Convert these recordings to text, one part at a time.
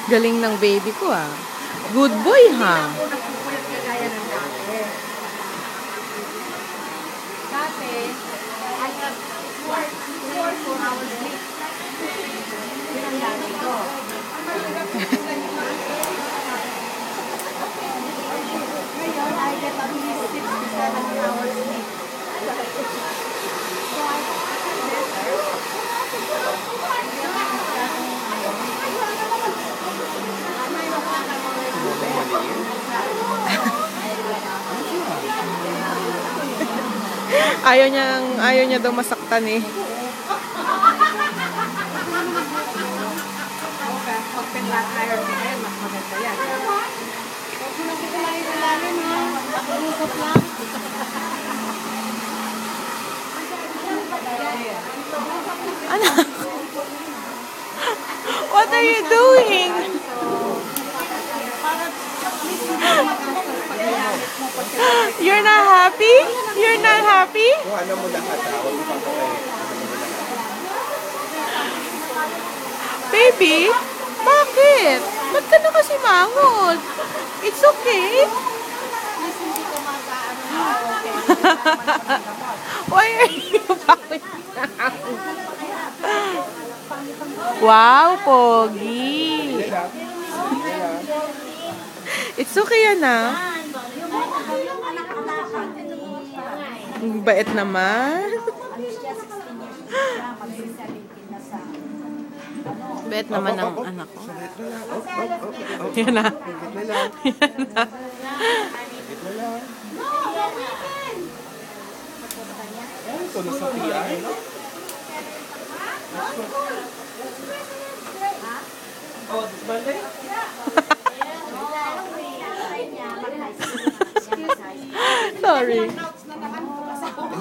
Galing ng baby ko ah. Good boy ha. Dati, I have 4 hours sleep. Yun ang dati ko. Ngayon, I get at least 6 to 7 hours sleep. So, I Ayaw niya daw masaktan eh. pag pinlat iron ka ngayon, mas maganda yan. Huwag mo nang kikulahin ng lalim ha. Usap lang. Ano? What are you doing? You're not happy? You're not happy? Ano mo lahat ha? Huwag mo papatay. Baby? Bakit? Ba't ka na kasi mangot? It's okay. Why are you backing down? Wow, pogi. It's okay yan ah. Bait naman. Bait naman ang anak ko. Yan na. Yan na. Ito na sa PI. Oh, bale? Sorry.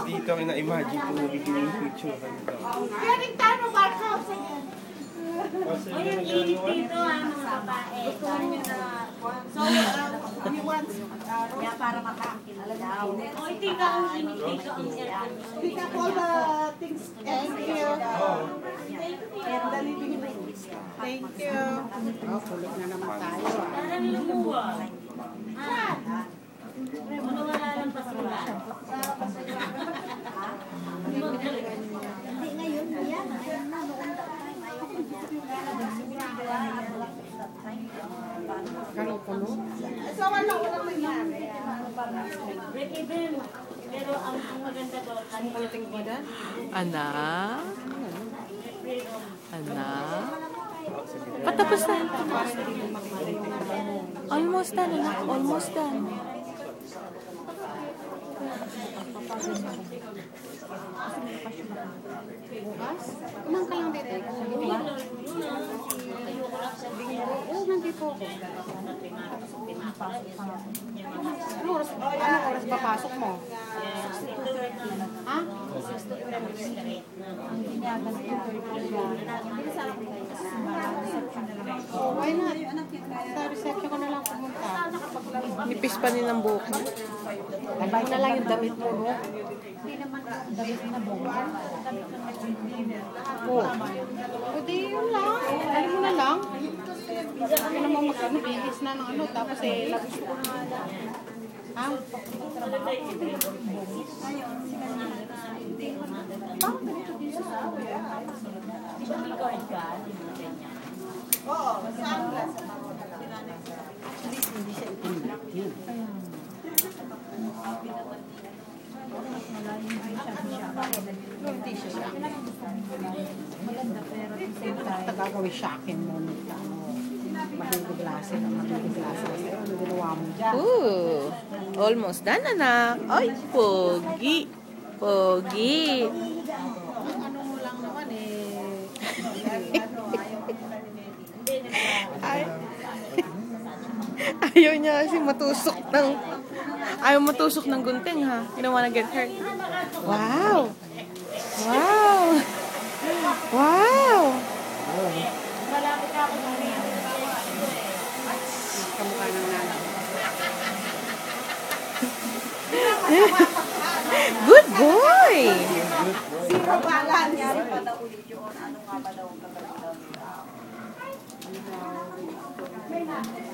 Dito ang na-imagine ko nagiging yung picture. Galing tayo ng barkhouse again. Yung init dito mga babae. So, you want para makakilala daw. O, hindi ka ang init dito ang yan. Pick up all the things. Thank you. And the living room. Thank you. Oh, kulit na naman tayo. Parang lumuwa. Ano wala lang pasula? Hindi ngayon yan. Ngayon na. So, walang nangyari. Break even. Pero ang maganda doon, ang palating bida. Anak? Anak? Patapos na. Almost done, anak. Almost done. Bukas? Kumang ka lang dito. Oo, nandito ako. Anong oras papasok mo? Ha? Oh, why not? Sa reception ko na lang pumunta. Nipis pa nilang buhok mo. Nabay na lang yung damit mo, no? Hindi naman damit na buhok. Oo. O di yun lang. Alam mo na lang. Hindi naman mag-ano, bihis na ng ano. Tapos labis ko na. Ha? Bakit ganito din sa school? Oo, saan ka? At least hindi siya itinilak yun. Hindi siya siya. Maganda pero tagagawin siya akin mo. Magigiglasin ang magigiglasin. Ano ginawa mo dyan? Ooh. Almost done, anak. Ay, pogi. Pogi. Ano mo lang naman Ayaw niya kasi matusok ng... Ayaw matusok ng gunting, ha? You don't wanna get hurt. Wow! Wow! Wow! Malapit ako ng kamukha ng nanay. Good boy! Zero balance. Nangyari pa daw ulit yun. Ano nga ba daw ang gagawin daw nila? yan.